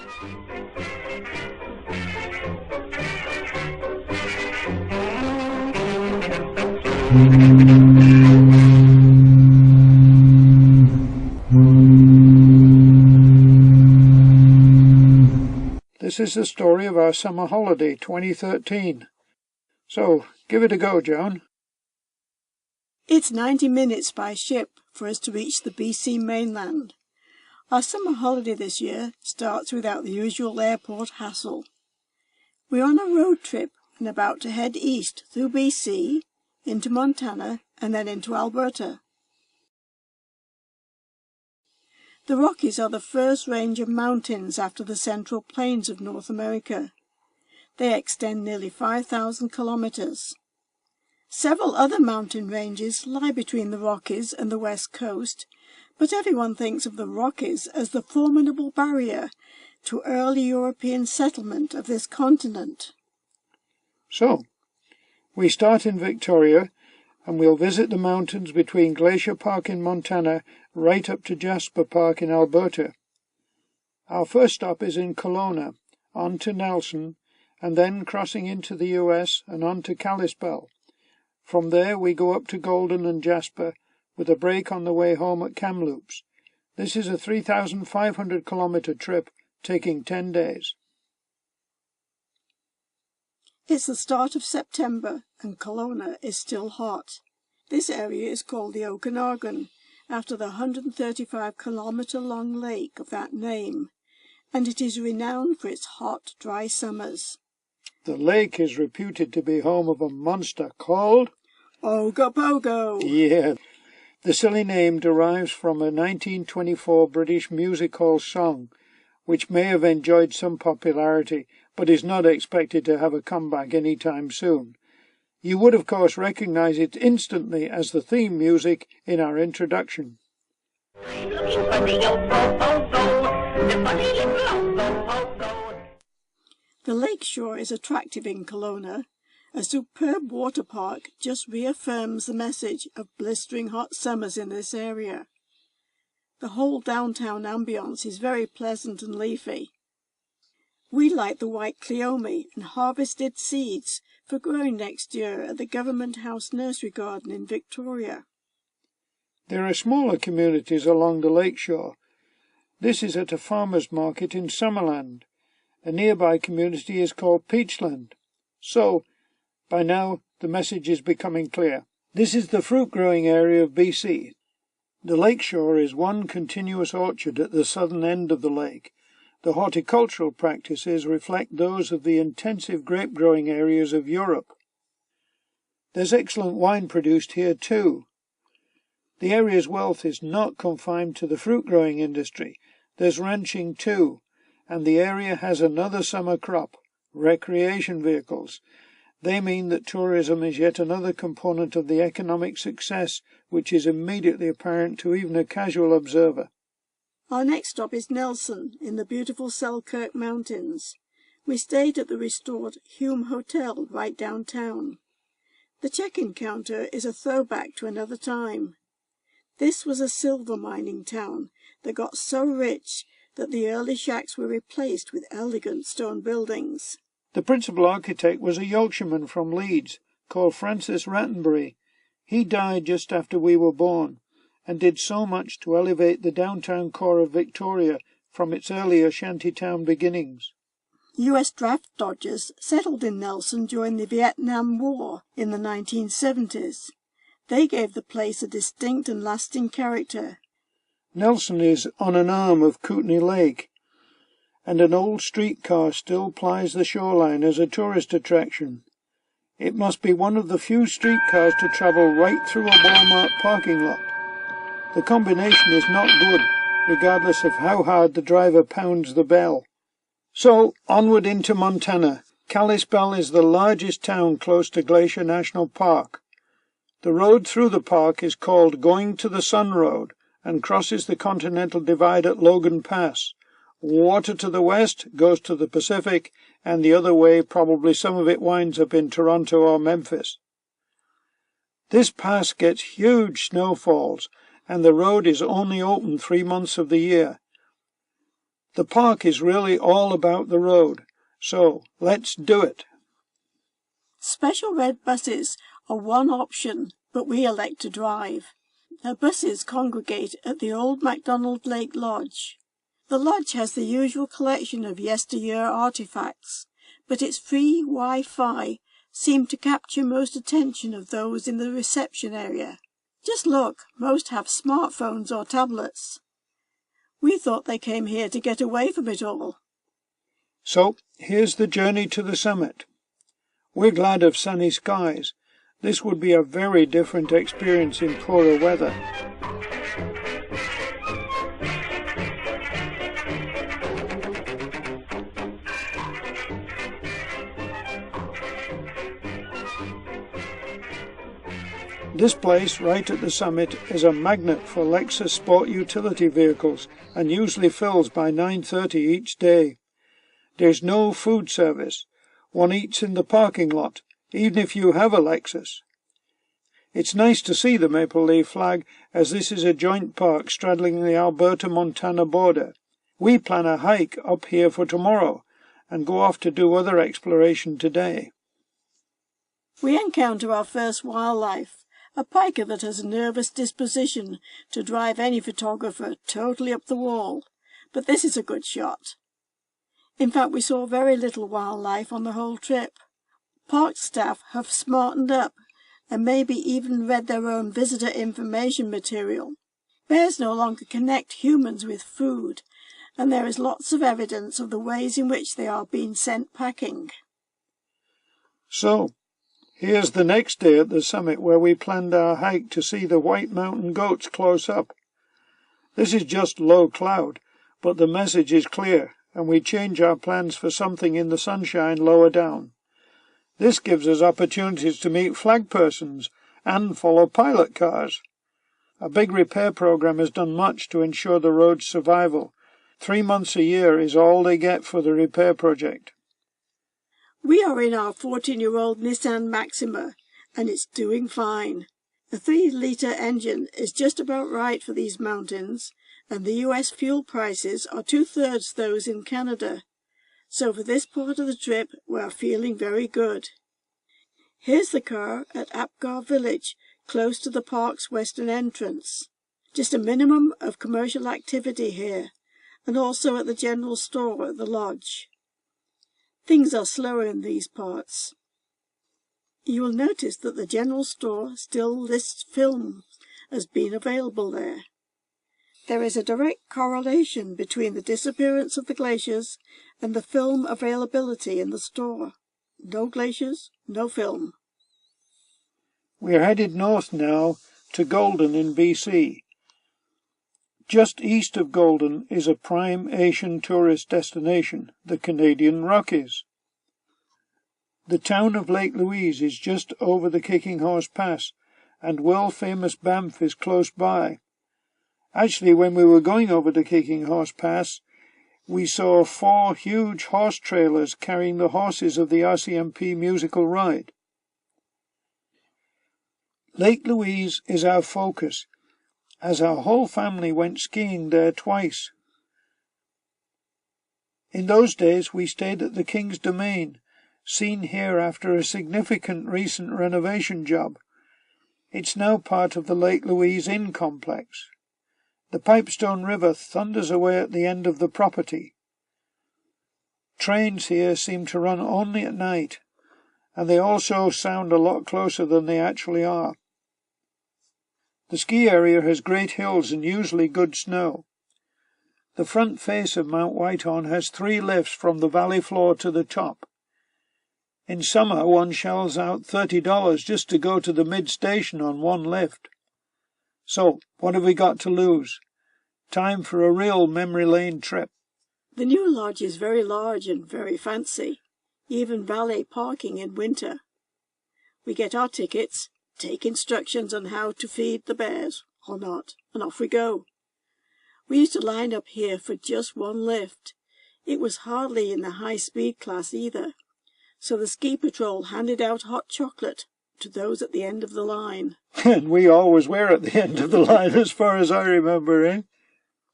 This is the story of our summer holiday 2013. So, give it a go, Joan. It's 90 minutes by ship for us to reach the BC mainland. Our summer holiday this year starts without the usual airport hassle. We're on a road trip and about to head east through BC, into Montana, and then into Alberta. The Rockies are the first range of mountains after the Central Plains of North America. They extend nearly 5,000 kilometers. Several other mountain ranges lie between the Rockies and the West Coast, but everyone thinks of the Rockies as the formidable barrier to early European settlement of this continent. So, we start in Victoria, and we'll visit the mountains between Glacier Park in Montana right up to Jasper Park in Alberta. Our first stop is in Kelowna, on to Nelson, and then crossing into the US and on to Kalispell. From there we go up to Golden and Jasper, with a break on the way home at Kamloops. This is a 3,500 kilometre trip, taking 10 days. It's the start of September, and Kelowna is still hot. This area is called the Okanagan, after the 135-kilometre-long lake of that name, and it is renowned for its hot, dry summers. The lake is reputed to be home of a monster called Ogopogo. Yeah, the silly name derives from a 1924 British music hall song, which may have enjoyed some popularity, but is not expected to have a comeback any time soon. You would, of course, recognize it instantly as the theme music in our introduction. The lakeshore is attractive in Kelowna. A superb water park just reaffirms the message of blistering hot summers in this area. The whole downtown ambience is very pleasant and leafy. We like the white cleome and harvested seeds for growing next year at the Government House Nursery Garden in Victoria. There are smaller communities along the lakeshore. This is at a farmer's market in Summerland. A nearby community is called Peachland. So, by now, the message is becoming clear. This is the fruit-growing area of BC. The lakeshore is one continuous orchard at the southern end of the lake. The horticultural practices reflect those of the intensive grape-growing areas of Europe. There's excellent wine produced here too. The area's wealth is not confined to the fruit-growing industry. There's ranching too, and the area has another summer crop, recreation vehicles. They mean that tourism is yet another component of the economic success which is immediately apparent to even a casual observer. Our next stop is Nelson, in the beautiful Selkirk Mountains. We stayed at the restored Hume Hotel right downtown. The check-in counter is a throwback to another time. This was a silver mining town that got so rich that the early shacks were replaced with elegant stone buildings. The principal architect was a Yorkshireman from Leeds, called Francis Rattenbury. He died just after we were born, and did so much to elevate the downtown core of Victoria from its earlier shantytown beginnings. US draft dodgers settled in Nelson during the Vietnam War in the 1970s. They gave the place a distinct and lasting character. Nelson is on an arm of Kootenay Lake, and an old streetcar still plies the shoreline as a tourist attraction. It must be one of the few streetcars to travel right through a Walmart parking lot. The combination is not good, regardless of how hard the driver pounds the bell. So, onward into Montana. Kalispell is the largest town close to Glacier National Park. The road through the park is called Going to the Sun Road and crosses the Continental Divide at Logan Pass. Water to the west goes to the Pacific, and the other way probably some of it winds up in Toronto or Memphis. This pass gets huge snowfalls, and the road is only open 3 months of the year. The park is really all about the road, so let's do it. Special red buses are one option, but we elect to drive. The buses congregate at the old MacDonald Lake Lodge. The lodge has the usual collection of yesteryear artifacts, but its free Wi-Fi seemed to capture most attention of those in the reception area. Just look, most have smartphones or tablets. We thought they came here to get away from it all. So, here's the journey to the summit. We're glad of sunny skies. This would be a very different experience in poorer weather. This place, right at the summit, is a magnet for Lexus sport utility vehicles and usually fills by 9:30 each day. There's no food service. One eats in the parking lot, even if you have a Lexus. It's nice to see the maple leaf flag, as this is a joint park straddling the Alberta-Montana border. We plan a hike up here for tomorrow and go off to do other exploration today. We encounter our first wildlife, a piker that has a nervous disposition to drive any photographer totally up the wall, but this is a good shot. In fact, we saw very little wildlife on the whole trip. Park staff have smartened up and maybe even read their own visitor information material. Bears no longer connect humans with food, and there is lots of evidence of the ways in which they are being sent packing. So, here's the next day at the summit where we planned our hike to see the White Mountain goats close up. This is just low cloud, but the message is clear, and we change our plans for something in the sunshine lower down. This gives us opportunities to meet flag persons and follow pilot cars. A big repair program has done much to ensure the road's survival. 3 months a year is all they get for the repair project. We are in our 14-year-old Nissan Maxima, and it's doing fine. The 3-litre engine is just about right for these mountains, and the US fuel prices are 2/3 those in Canada. So for this part of the trip, we are feeling very good. Here's the car at Apgar Village, close to the park's western entrance. Just a minimum of commercial activity here, and also at the general store at the lodge. Things are slower in these parts. You will notice that the general store still lists films as being available there. There is a direct correlation between the disappearance of the glaciers and the film availability in the store. No glaciers, no film. We're headed north now to Golden in BC. Just east of Golden is a prime Asian tourist destination, the Canadian Rockies. The town of Lake Louise is just over the Kicking Horse Pass, and world-famous Banff is close by. Actually, when we were going over the Kicking Horse Pass, we saw 4 huge horse trailers carrying the horses of the RCMP musical ride. Lake Louise is our focus, as our whole family went skiing there twice. In those days we stayed at the King's Domain, seen here after a significant recent renovation job. It's now part of the Lake Louise Inn complex. The Pipestone River thunders away at the end of the property. Trains here seem to run only at night, and they also sound a lot closer than they actually are. The ski area has great hills and usually good snow. The front face of Mount Whitehorn has 3 lifts from the valley floor to the top. In summer, one shells out $30 just to go to the mid-station on one lift. So, what have we got to lose? Time for a real memory lane trip. The new lodge is very large and very fancy, even valet parking in winter. We get our tickets, take instructions on how to feed the bears, or not, and off we go. We used to line up here for just one lift. It was hardly in the high-speed class either, so the ski patrol handed out hot chocolate to those at the end of the line. And we always were at the end of the line, as far as I remember, eh?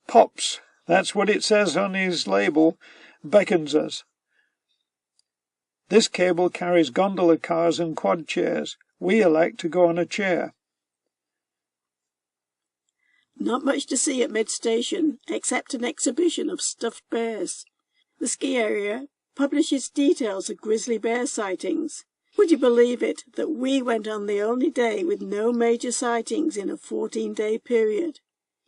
Pops, That's what it says on his label, beckons us. This cable carries gondola cars and quad chairs. We elect to go on a chair. Not much to see at mid-station, except an exhibition of stuffed bears. The ski area publishes details of grizzly bear sightings. Would you believe it, that we went on the only day with no major sightings in a 14-day period?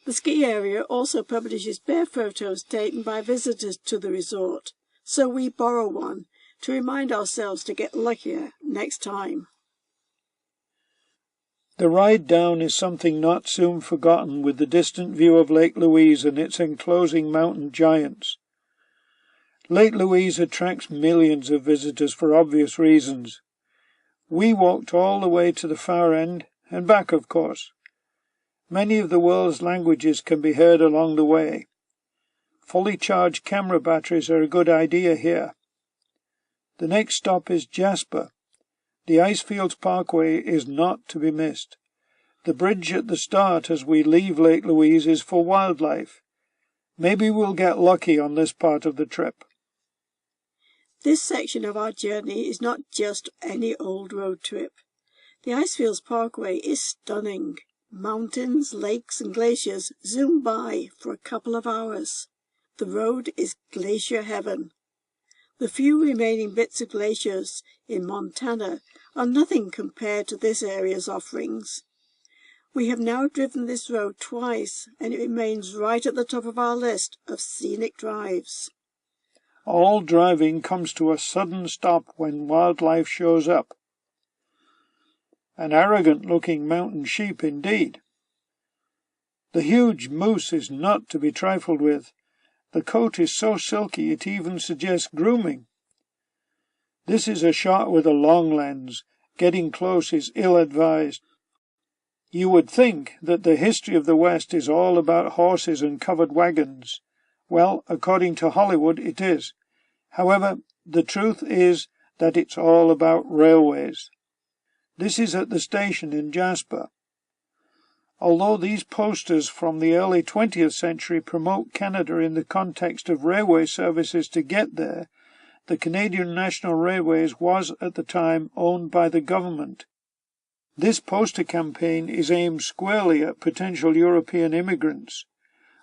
The ski area also publishes bear photos taken by visitors to the resort, so we borrow one to remind ourselves to get luckier next time. The ride down is something not soon forgotten, with the distant view of Lake Louise and its enclosing mountain giants. Lake Louise attracts millions of visitors for obvious reasons. We walked all the way to the far end, and back, of course. Many of the world's languages can be heard along the way. Fully charged camera batteries are a good idea here. The next stop is Jasper. The Icefields Parkway is not to be missed. The bridge at the start as we leave Lake Louise is for wildlife. Maybe we'll get lucky on this part of the trip. This section of our journey is not just any old road trip. The Icefields Parkway is stunning. Mountains, lakes and glaciers zoom by for a couple of hours. The road is glacier heaven. The few remaining bits of glaciers in Montana are nothing compared to this area's offerings. We have now driven this road twice, and it remains right at the top of our list of scenic drives. All driving comes to a sudden stop when wildlife shows up. An arrogant-looking mountain sheep indeed. The huge moose is not to be trifled with. The coat is so silky it even suggests grooming. This is a shot with a long lens. Getting close is ill-advised. You would think that the history of the West is all about horses and covered wagons. Well, according to Hollywood, it is. However, the truth is that it's all about railways. This is at the station in Jasper. Although these posters from the early 20th century promote Canada in the context of railway services to get there, the Canadian National Railways was at the time owned by the government. This poster campaign is aimed squarely at potential European immigrants.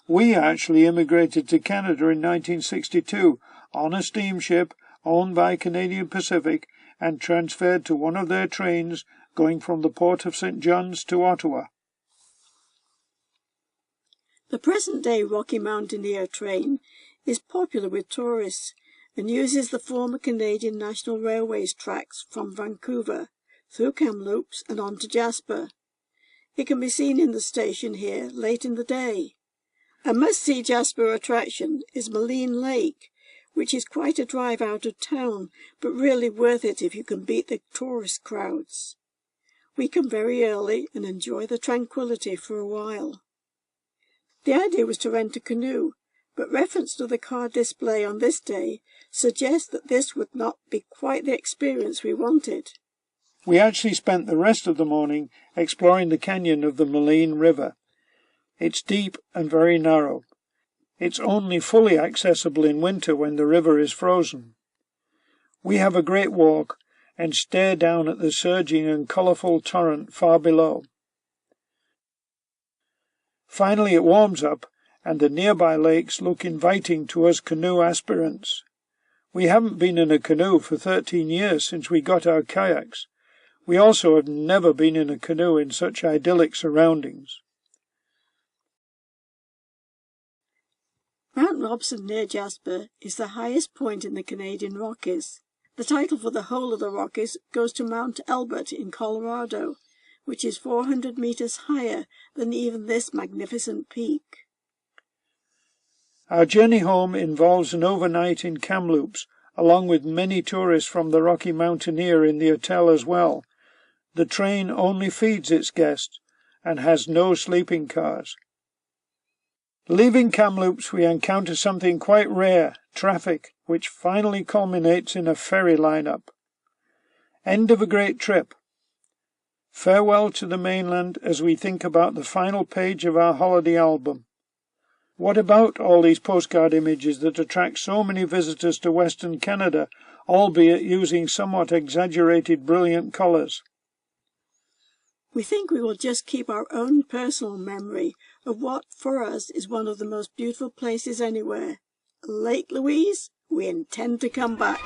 We actually immigrated to Canada in 1962 on a steamship owned by Canadian Pacific and transferred to one of their trains going from the port of St. John's to Ottawa. The present-day Rocky Mountaineer train is popular with tourists and uses the former Canadian National Railways tracks from Vancouver through Kamloops and on to Jasper. It can be seen in the station here late in the day. A must-see Jasper attraction is Maligne Lake, which is quite a drive out of town, but really worth it if you can beat the tourist crowds. We come very early and enjoy the tranquility for a while. The idea was to rent a canoe, but reference to the car display on this day suggests that this would not be quite the experience we wanted. We actually spent the rest of the morning exploring the canyon of the Maligne River. It's deep and very narrow. It's only fully accessible in winter when the river is frozen. We have a great walk and stare down at the surging and colourful torrent far below. Finally it warms up, and the nearby lakes look inviting to us canoe aspirants. We haven't been in a canoe for 13 years since we got our kayaks. We also have never been in a canoe in such idyllic surroundings. Mount Robson near Jasper is the highest point in the Canadian Rockies. The title for the whole of the Rockies goes to Mount Elbert in Colorado, which is 400 meters higher than even this magnificent peak. Our journey home involves an overnight in Kamloops, along with many tourists from the Rocky Mountaineer in the hotel as well. The train only feeds its guests and has no sleeping cars. Leaving Kamloops, we encounter something quite rare, traffic, which finally culminates in a ferry lineup. End of a great trip. Farewell to the mainland as we think about the final page of our holiday album. What about all these postcard images that attract so many visitors to Western Canada, albeit using somewhat exaggerated brilliant colours? We think we will just keep our own personal memory of what for us is one of the most beautiful places anywhere. Lake Louise, we intend to come back.